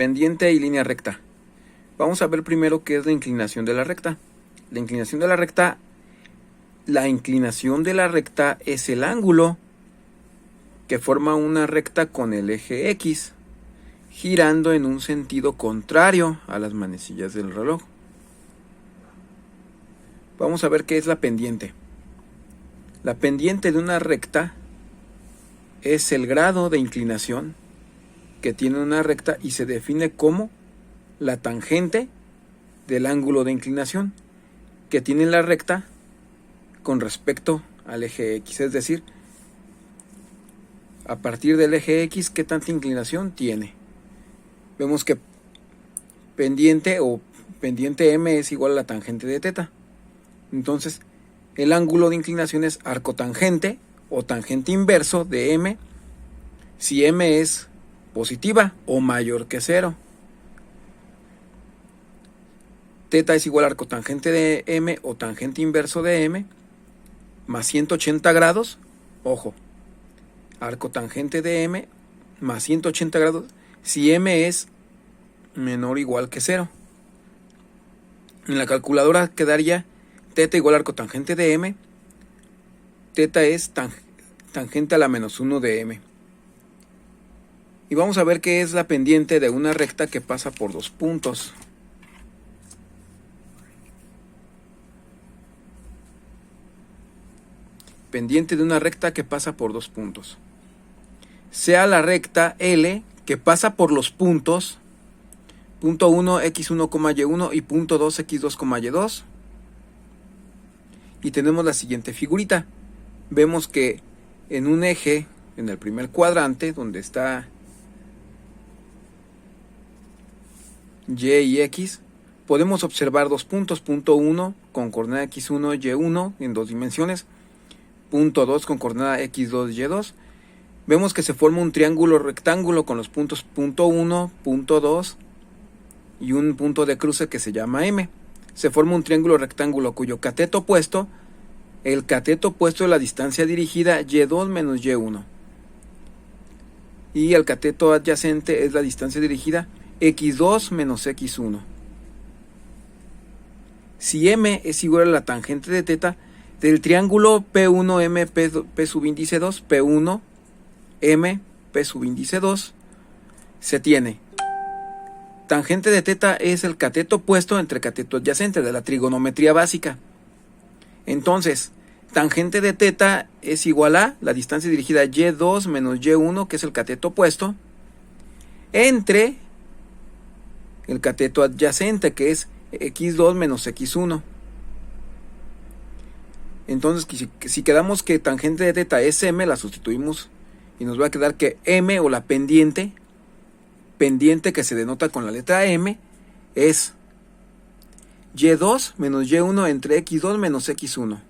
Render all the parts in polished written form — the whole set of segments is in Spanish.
Pendiente y línea recta. Vamos a ver primero qué es la inclinación de la recta. La inclinación de la recta es el ángulo que forma una recta con el eje X, girando en un sentido contrario a las manecillas del reloj. Vamos a ver qué es la pendiente. La pendiente de una recta es el grado de inclinación que tiene una recta y se define como la tangente del ángulo de inclinación que tiene la recta con respecto al eje X, es decir, a partir del eje X, ¿qué tanta inclinación tiene? Vemos que pendiente M es igual a la tangente de teta. Entonces, el ángulo de inclinación es arcotangente o tangente inverso de M si M es positiva o mayor que 0. Teta es igual a arcotangente de M o tangente inverso de M más 180 grados. Ojo, arcotangente de M más 180 grados si M es menor o igual que 0. En la calculadora quedaría teta igual a arcotangente de M. Teta es tangente a la menos 1 de M. Y vamos a ver qué es la pendiente de una recta que pasa por dos puntos. Pendiente de una recta que pasa por dos puntos. Sea la recta L que pasa por los puntos punto 1, x1, y1 y punto 2, x2, y2. Y tenemos la siguiente figurita. Vemos que en un eje, en el primer cuadrante, donde está Y y X, podemos observar dos puntos, punto 1 con coordenada x1, y1 en dos dimensiones, punto 2 con coordenada x2, y2. Vemos que se forma un triángulo rectángulo con los puntos punto 1, punto 2 y un punto de cruce que se llama M. Se forma un triángulo rectángulo cuyo cateto opuesto, el cateto opuesto de la distancia dirigida y2 menos y1. Y el cateto adyacente es la distancia dirigida x2 menos x1. Si M es igual a la tangente de teta del triángulo P1M P subíndice 2, P1 M P subíndice 2, se tiene tangente de teta es el cateto opuesto entre cateto adyacente de la trigonometría básica. Entonces, tangente de teta es igual a la distancia dirigida y2 menos y1, que es el cateto opuesto, entre el cateto adyacente, que es x2 menos x1. Entonces, si quedamos que tangente de teta es M, la sustituimos y nos va a quedar que M, o la pendiente que se denota con la letra M, es y2 menos y1 entre x2 menos x1.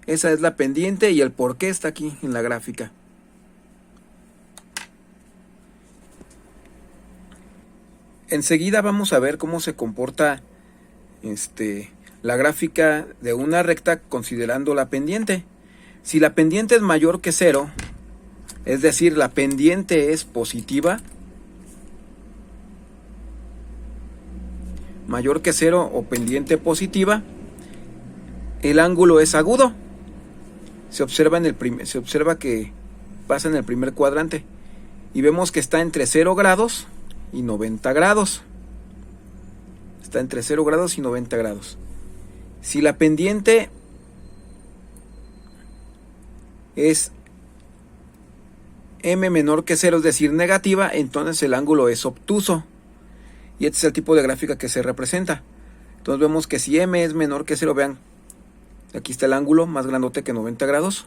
Esa es la pendiente y el por qué está aquí en la gráfica. Enseguida vamos a ver cómo se comporta la gráfica de una recta considerando la pendiente. Si la pendiente es mayor que 0, es decir, la pendiente es positiva, mayor que 0 o pendiente positiva, el ángulo es agudo. Se observa que pasa en el primer cuadrante y vemos que está entre 0 grados y 90 grados. Está entre 0 grados y 90 grados. Si la pendiente es M menor que 0, es decir, negativa, entonces el ángulo es obtuso. Y este es el tipo de gráfica que se representa. Entonces vemos que si M es menor que 0, vean, aquí está el ángulo más grandote que 90 grados.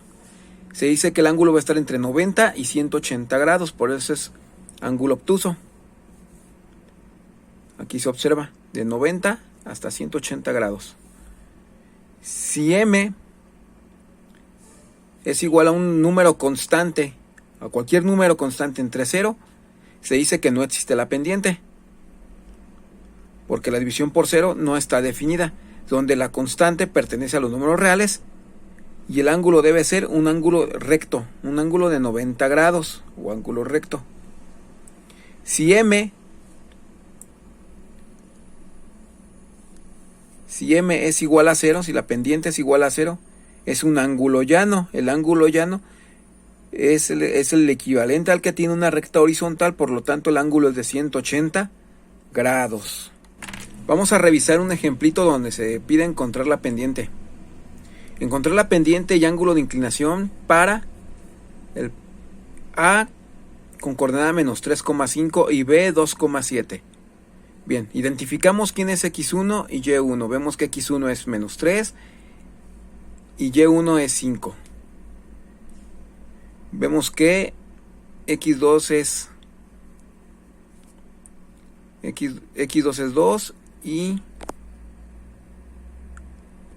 Se dice que el ángulo va a estar entre 90 y 180 grados, por eso es ángulo obtuso. Aquí se observa de 90 hasta 180 grados. Si M es igual a un número constante, a cualquier número constante entre 0, se dice que no existe la pendiente, porque la división por 0 no está definida, donde la constante pertenece a los números reales y el ángulo debe ser un ángulo recto, un ángulo de 90 grados o ángulo recto. Si M Si M es igual a 0, si la pendiente es igual a 0, es un ángulo llano. El ángulo llano es el equivalente al que tiene una recta horizontal, por lo tanto el ángulo es de 180 grados. Vamos a revisar un ejemplito donde se pide encontrar la pendiente. Encontrar la pendiente y ángulo de inclinación para el A con coordenada menos 3,5 y B 2,7. Bien, identificamos quién es X1 y Y1. Vemos que X1 es menos 3 y Y1 es 5. Vemos que X2 es 2 y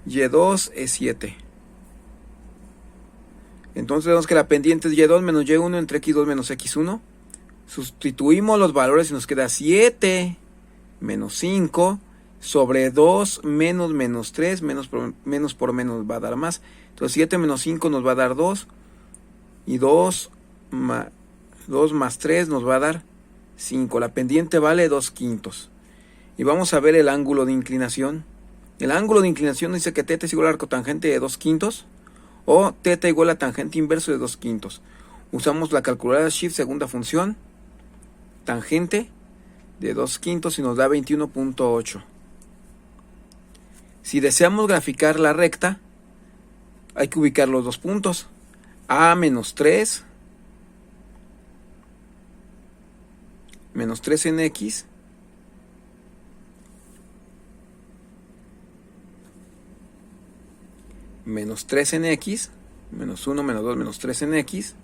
Y2 es 7. Entonces vemos que la pendiente es Y2 menos Y1 entre X2 menos X1. Sustituimos los valores y nos queda 7 menos 5 sobre 2 menos 3, menos por menos va a dar más. Entonces 7 menos 5 nos va a dar 2 y 2 más 3 nos va a dar 5. La pendiente vale 2/5. Y vamos a ver el ángulo de inclinación. El ángulo de inclinación dice que θ es igual al arcotangente de 2/5 o θ igual a tangente inverso de 2/5. Usamos la calculadora Shift segunda función, tangente de 2/5 y nos da 21.8. Si deseamos graficar la recta, hay que ubicar los dos puntos. A menos 3 en X menos 3 en X, menos 1, menos 2, menos 3 en X,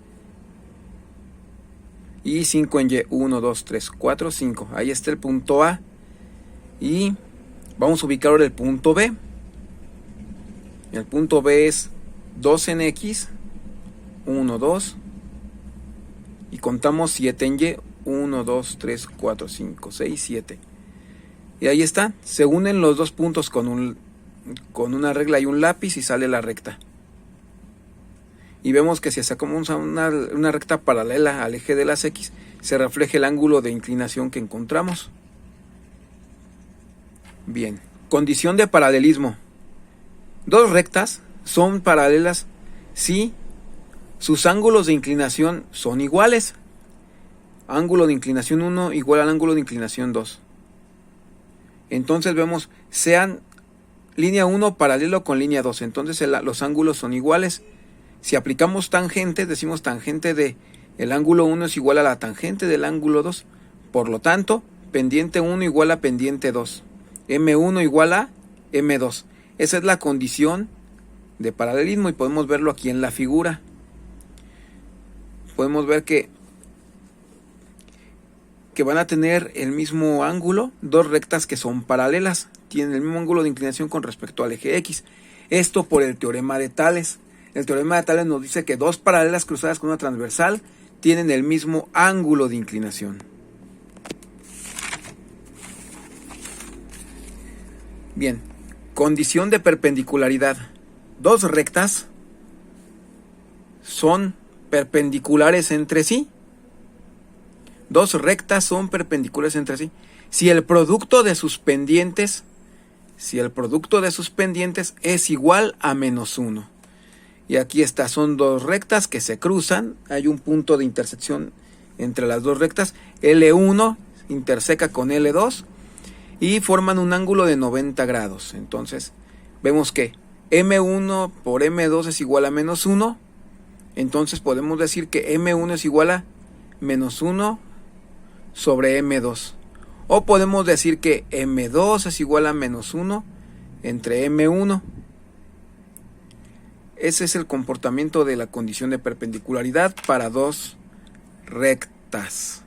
y 5 en Y, 1, 2, 3, 4, 5. Ahí está el punto A. Y vamos a ubicar ahora el punto B. El punto B es 2 en X, 1, 2, y contamos 7 en Y, 1, 2, 3, 4, 5, 6, 7. Y ahí está, se unen los dos puntos con una regla y un lápiz y sale la recta. Y vemos que si sacamos una recta paralela al eje de las X, se refleja el ángulo de inclinación que encontramos. Bien, condición de paralelismo. Dos rectas son paralelas si sus ángulos de inclinación son iguales. Ángulo de inclinación 1 igual al ángulo de inclinación 2. Entonces vemos, sean línea 1 paralelo con línea 2. Entonces los ángulos son iguales. Si aplicamos tangente, decimos tangente de el ángulo 1 es igual a la tangente del ángulo 2. Por lo tanto, pendiente 1 igual a pendiente 2. M1 igual a M2. Esa es la condición de paralelismo y podemos verlo aquí en la figura. Podemos ver que van a tener el mismo ángulo, dos rectas que son paralelas, tienen el mismo ángulo de inclinación con respecto al eje X. Esto por el teorema de Tales. El teorema de Tales nos dice que dos paralelas cruzadas con una transversal tienen el mismo ángulo de inclinación. Bien, condición de perpendicularidad. Dos rectas son perpendiculares entre sí. Dos rectas son perpendiculares entre sí. Si el producto de sus pendientes es igual a menos 1. Y aquí está, son dos rectas que se cruzan. Hay un punto de intersección entre las dos rectas. L1 interseca con L2 y forman un ángulo de 90 grados. Entonces vemos que M1 por M2 es igual a menos 1. Entonces podemos decir que M1 es igual a menos 1 sobre M2. O podemos decir que M2 es igual a menos 1 entre M1. Ese es el comportamiento de la condición de perpendicularidad para dos rectas.